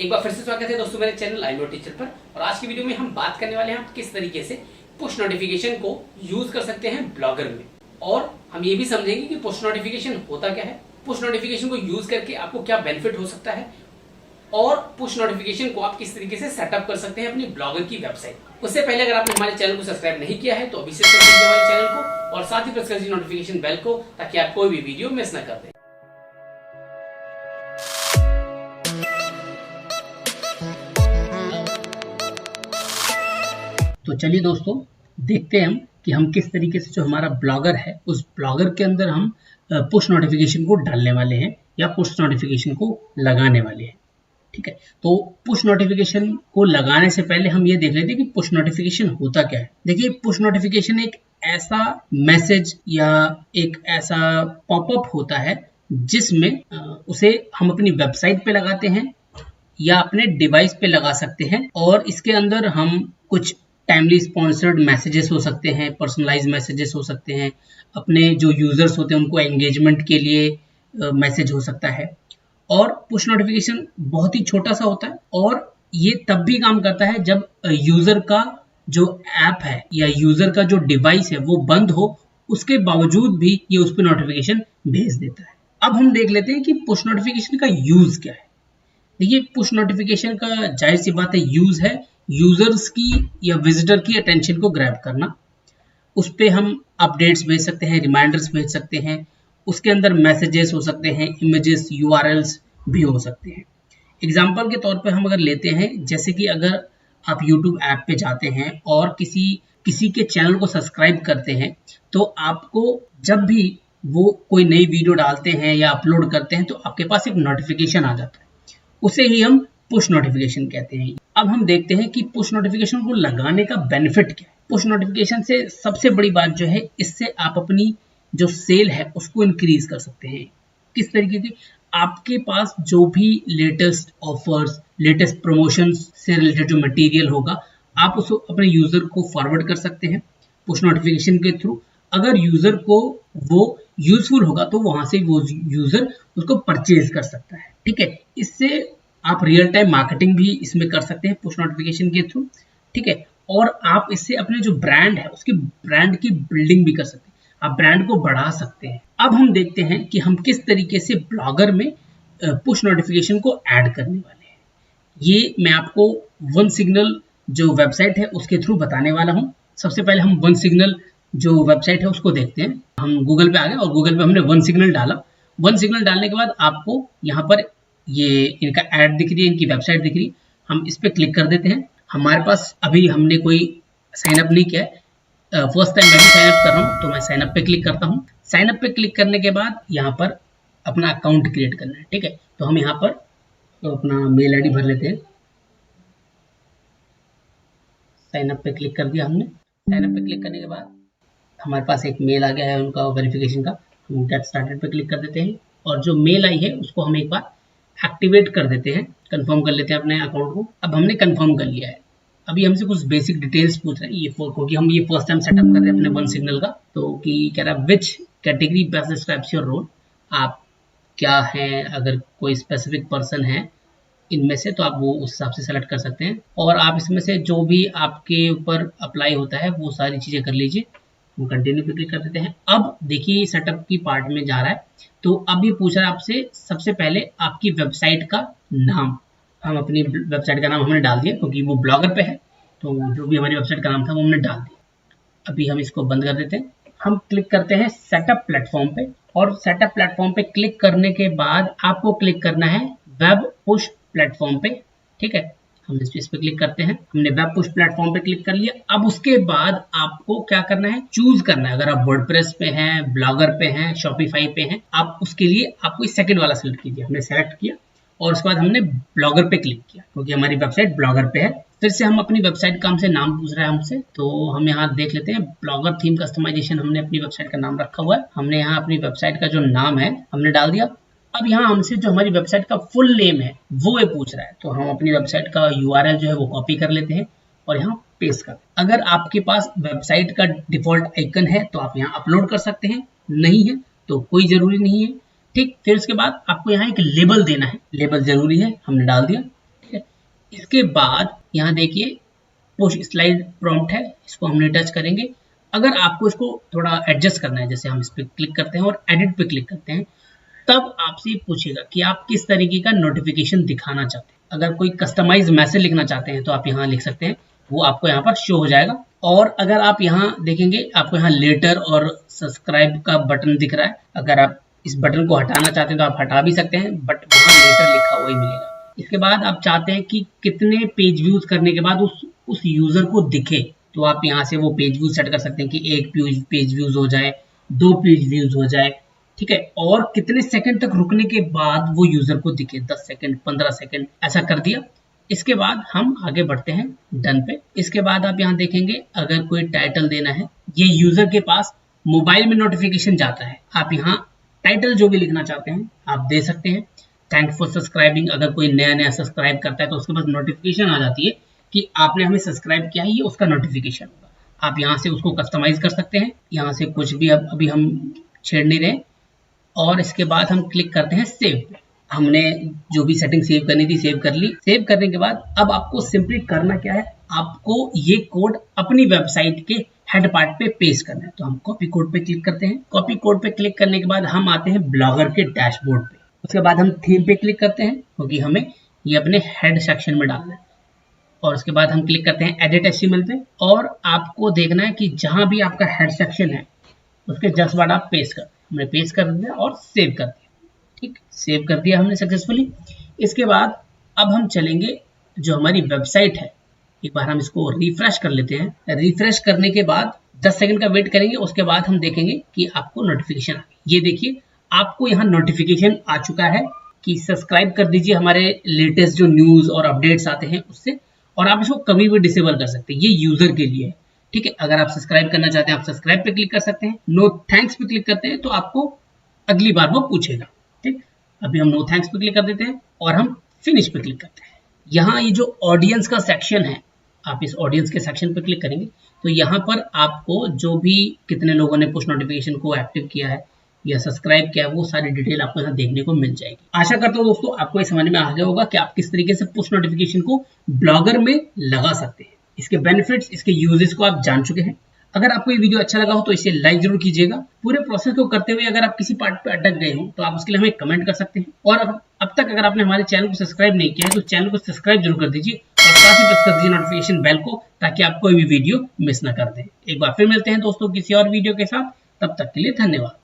एक बार फिर से स्वागत है दोस्तों मेरे चैनल आई नो टीचर पर। और आज की वीडियो में हम बात करने वाले हैं किस तरीके से पुश नोटिफिकेशन को यूज कर सकते हैं ब्लॉगर में। और हम ये भी समझेंगे कि पुश नोटिफिकेशन होता क्या है, पुश नोटिफिकेशन को यूज करके आपको क्या बेनिफिट हो सकता है और पुश नोटिफिकेशन को आप किस तरीके से सेटअप कर सकते हैं अपनी ब्लॉगर की वेबसाइट। उससे पहले अगर आपने हमारे चैनल को सब्सक्राइब नहीं किया है तो अभी से सब्सक्राइब कीजिए हमारे चैनल को और साथ ही प्रेस कीजिए नोटिफिकेशन बेल को, ताकि आप कोई भी वीडियो मिस न कर दें। तो चलिए दोस्तों, देखते हैं हम कि हम किस तरीके से जो हमारा ब्लॉगर है उस ब्लॉगर के अंदर हम पुश नोटिफिकेशन को डालने वाले हैं या पुश नोटिफिकेशन को लगाने वाले हैं। ठीक है, तो पुश नोटिफिकेशन को लगाने से पहले हम ये देख लेते हैं कि पुश नोटिफिकेशन होता क्या है। देखिए, पुश नोटिफिकेशन एक ऐसा मैसेज या एक ऐसा पॉपअप होता है जिसमें उसे हम अपनी वेबसाइट पे लगाते हैं या अपने डिवाइस पे लगा सकते हैं और इसके अंदर हम कुछ टाइमली स्पॉन्सर्ड मैसेजेस हो सकते हैं, पर्सनलाइज मैसेजेस हो सकते हैं, अपने जो यूजर्स होते हैं उनको एंगेजमेंट के लिए मैसेज हो सकता है। और पुश नोटिफिकेशन बहुत ही छोटा सा होता है और ये तब भी काम करता है जब यूजर का जो ऐप है या यूजर का जो डिवाइस है वो बंद हो, उसके बावजूद भी ये उस पर नोटिफिकेशन भेज देता है। अब हम देख लेते हैं कि पुश नोटिफिकेशन का यूज क्या है। देखिए, पुश नोटिफिकेशन का जाहिर सी बात है यूज है यूजर्स की या विजिटर की अटेंशन को ग्रैब करना। उस पे हम अपडेट्स भेज सकते हैं, रिमाइंडर्स भेज सकते हैं, उसके अंदर मैसेजेस हो सकते हैं, इमेजेस, यूआरएल्स भी हो सकते हैं। एग्जाम्पल के तौर पे हम अगर लेते हैं, जैसे कि अगर आप यूट्यूब ऐप पे जाते हैं और किसी के चैनल को सब्सक्राइब करते हैं तो आपको जब भी वो कोई नई वीडियो डालते हैं या अपलोड करते हैं तो आपके पास एक नोटिफिकेशन आ जाता है, उसे ही हम पुश नोटिफिकेशन कहते हैं। अब हम देखते हैं कि पुश नोटिफिकेशन को लगाने का बेनिफिट क्या है। पुश नोटिफिकेशन से सबसे बड़ी बात जो है, इससे आप अपनी जो सेल है उसको इंक्रीज कर सकते हैं। किस तरीके की, आपके पास जो भी लेटेस्ट ऑफर्स, लेटेस्ट प्रमोशन से रिलेटेड जो मटेरियल होगा, आप उसको अपने यूजर को फॉरवर्ड कर सकते हैं पुश नोटिफिकेशन के थ्रू। अगर यूजर को वो यूजफुल होगा तो वहां से वो यूजर उसको परचेज कर सकता है। ठीक है, इससे आप रियल टाइम मार्केटिंग भी इसमें कर सकते हैं पुश नोटिफिकेशन के थ्रू। ठीक है, और आप इससे अपने जो ब्रांड है उसकी ब्रांड की बिल्डिंग भी कर सकते हैं, आप ब्रांड को बढ़ा सकते हैं। अब हम देखते हैं कि हम किस तरीके से ब्लॉगर में पुश नोटिफिकेशन को ऐड करने वाले हैं। ये मैं आपको वन सिग्नल जो वेबसाइट है उसके थ्रू बताने वाला हूँ। सबसे पहले हम वन सिग्नल जो वेबसाइट है उसको देखते हैं। हम गूगल पे आ गए और गूगल पे हमने वन सिग्नल डाला। वन सिग्नल डालने के बाद आपको यहाँ पर ये इनका ऐड दिख रही है, इनकी वेबसाइट दिख रही है। हम इस पे क्लिक कर देते हैं। हमारे पास अभी हमने कोई साइन अप नहीं किया है, फर्स्ट टाइम मैं भी साइन अप कर रहा हूँ, तो मैं साइन अप पे क्लिक करता हूँ। साइन अप पे क्लिक करने के बाद यहाँ पर अपना अकाउंट क्रिएट करना है। ठीक है, तो हम यहाँ पर तो अपना मेल आईडी भर लेते हैं। साइन अप पे क्लिक कर दिया हमने। साइन अप पे क्लिक करने के बाद हमारे पास एक मेल आ गया है उनका वेरिफिकेशन का। हम गेट स्टार्टेड पे क्लिक कर देते हैं और जो मेल आई है उसको हम एक बार एक्टिवेट कर देते हैं, कंफर्म कर लेते हैं अपने अकाउंट को। अब हमने कंफर्म कर लिया है। अभी हमसे कुछ बेसिक डिटेल्स पूछ रहे हैं, ये क्योंकि हम ये फर्स्ट टाइम सेटअप कर रहे हैं अपने वन सिग्नल का। तो कि कह रहा है which category best describes your role, आप क्या हैं, अगर कोई स्पेसिफिक पर्सन है इनमें से तो आप वो उस हिसाब से सेलेक्ट कर सकते हैं और आप इसमें से जो भी आपके ऊपर अप्लाई होता है वो सारी चीज़ें कर लीजिए। हम कंटिन्यू पे क्लिक कर देते हैं। अब देखिए सेटअप की पार्ट में जा रहा है। तो अब ये पूछ रहा है आपसे सबसे पहले आपकी वेबसाइट का नाम। हम अपनी वेबसाइट का नाम हमने डाल दिया क्योंकि वो ब्लॉगर पे है, तो जो भी हमारी वेबसाइट का नाम था वो हमने डाल दिया। अभी हम इसको बंद कर देते हैं। हम क्लिक करते हैं सेटअप प्लेटफॉर्म पे और सेटअप प्लेटफॉर्म पे क्लिक करने के बाद आपको क्लिक करना है वेब पुश प्लेटफॉर्म पे। ठीक है, हम इस पे क्लिक करते हैं। हमने वेब पुश प्लेटफॉर्म पे क्लिक कर लिया। अब उसके बाद आपको क्या करना है, चूज करना है। अगर आप वर्डप्रेस पे हैं, ब्लॉगर पे हैं, शॉपिफाई पे हैं, आप उसके लिए आपको इस सेकंड वाला सेलेक्ट कीजिए। हमने सेलेक्ट किया और उसके बाद हमने ब्लॉगर पे क्लिक किया क्योंकि हमारी वेबसाइट ब्लॉगर पे है। फिर से हम अपनी वेबसाइट का हमसे नाम पूछ रहा है हमसे, तो हम यहाँ देख लेते हैं ब्लॉगर थीम कस्टमाइजेशन। हमने अपनी वेबसाइट का नाम रखा हुआ है। हमने यहाँ अपनी वेबसाइट का जो नाम है हमने डाल दिया। अब यहाँ हमसे जो हमारी वेबसाइट का फुल नेम है वो ये पूछ रहा है, तो हम अपनी वेबसाइट का यूआरएल जो है वो कॉपी कर लेते हैं और यहाँ पेस्ट कर। अगर आपके पास वेबसाइट का डिफॉल्ट आइकन है तो आप यहाँ अपलोड कर सकते हैं, नहीं है तो कोई जरूरी नहीं है। ठीक, फिर उसके बाद आपको यहाँ एक लेबल देना है। लेबल जरूरी है, हमने डाल दिया। ठीक है, इसके बाद यहाँ देखिए पुश स्लाइड प्रॉम्प्ट है, इसको हमने टच करेंगे। अगर आपको इसको थोड़ा एडजस्ट करना है, जैसे हम इस पर क्लिक करते हैं और एडिट पे क्लिक करते हैं, तब आपसे पूछेगा कि आप किस तरीके का नोटिफिकेशन दिखाना चाहते हैं। अगर कोई कस्टमाइज मैसेज लिखना चाहते हैं तो आप यहाँ लिख सकते हैं, वो आपको यहाँ पर शो हो जाएगा। और अगर आप यहाँ देखेंगे आपको यहाँ लेटर और सब्सक्राइब का बटन दिख रहा है। अगर आप इस बटन को हटाना चाहते हैं तो आप हटा भी सकते हैं, बट वहाँ लेटर लिखा हुआ ही मिलेगा। इसके बाद आप चाहते हैं कि कितने पेज व्यूज करने के बाद उस यूजर को दिखे, तो आप यहाँ से वो पेज व्यूज सेट कर सकते हैं कि 1 पेज व्यूज हो जाए, 2 पेज व्यूज हो जाए, ठीक है। और कितने सेकंड तक रुकने के बाद वो यूजर को दिखे, 10 सेकंड, 15 सेकंड, ऐसा कर दिया। इसके बाद हम आगे बढ़ते हैं डन पे। इसके बाद आप यहाँ देखेंगे अगर कोई टाइटल देना है, ये यूजर के पास मोबाइल में नोटिफिकेशन जाता है। आप यहाँ टाइटल जो भी लिखना चाहते हैं आप दे सकते हैं। थैंक्स फॉर सब्सक्राइबिंग, अगर कोई नया सब्सक्राइब करता है तो उसके पास नोटिफिकेशन आ जाती है कि आपने हमें सब्सक्राइब किया है, ये उसका नोटिफिकेशन होगा। आप यहाँ से उसको कस्टमाइज कर सकते हैं, यहाँ से कुछ भी अभी हम छेड़ नहीं रहे। और इसके बाद हम क्लिक करते हैं सेव पे। हमने जो भी सेटिंग सेव करनी थी सेव कर ली। सेव करने के बाद अब आपको सिंपली करना क्या है, आपको ये कोड अपनी वेबसाइट के हेड पार्ट पे पेस्ट करना है। तो हम कॉपी कोड पे क्लिक करते हैं। कॉपी कोड पे क्लिक करने के बाद हम आते हैं ब्लॉगर के डैशबोर्ड पे। उसके बाद हम थीम पे क्लिक करते हैं क्योंकि हमें ये अपने हेड सेक्शन में डालना है। और उसके बाद हम क्लिक करते हैं एडिट HTML पे। और आपको देखना है कि जहां भी आपका हेड सेक्शन है उसके जस्ट बाद आप पेस्ट कर, हमने पेस्ट कर दिया और सेव कर दिया। ठीक, सेव कर दिया हमने सक्सेसफुली। इसके बाद अब हम चलेंगे जो हमारी वेबसाइट है, एक बार हम इसको रिफ्रेश कर लेते हैं। रिफ्रेश करने के बाद 10 सेकंड का वेट करेंगे। उसके बाद हम देखेंगे कि आपको नोटिफिकेशन आ गई। ये देखिए आपको यहाँ नोटिफिकेशन आ चुका है कि सब्सक्राइब कर दीजिए हमारे लेटेस्ट जो न्यूज और अपडेट्स आते हैं उससे। और आप इसको कभी भी डिसेबल कर सकते हैं, ये यूजर के लिए है। ठीक है, अगर आप सब्सक्राइब करना चाहते हैं आप सब्सक्राइब पे क्लिक कर सकते हैं। नो थैंक्स पे क्लिक करते हैं तो आपको अगली बार वो पूछेगा। ठीक, अभी हम नो थैंक्स पे क्लिक कर देते हैं और हम फिनिश पे क्लिक करते हैं। यहाँ ये जो ऑडियंस का सेक्शन है, आप इस ऑडियंस के सेक्शन पे क्लिक करेंगे तो यहाँ पर आपको जो भी कितने लोगों ने पुश नोटिफिकेशन को एक्टिव किया है या सब्सक्राइब किया है वो सारी डिटेल आपको यहाँ देखने को मिल जाएगी। आशा करता हूँ दोस्तों आपको ये समझ में आ गया होगा कि आप किस तरीके से पुश नोटिफिकेशन को ब्लॉगर में लगा सकते हैं। इसके बेनिफिट्स, इसके यूजेस को आप जान चुके हैं। अगर आपको ये वीडियो अच्छा लगा हो तो इसे लाइक जरूर कीजिएगा। पूरे प्रोसेस को करते हुए अगर आप किसी पार्ट पे अटक गए हो तो आप उसके लिए हमें कमेंट कर सकते हैं। और अब तक अगर आपने हमारे चैनल को सब्सक्राइब नहीं किया है तो चैनल को सब्सक्राइब जरूर कर दीजिए और साथ ही प्रेस कर दीजिए नोटिफिकेशन बेल को, ताकि आप कोई भी वीडियो मिस ना कर दें। एक बार फिर मिलते हैं दोस्तों किसी और वीडियो के साथ, तब तक के लिए धन्यवाद।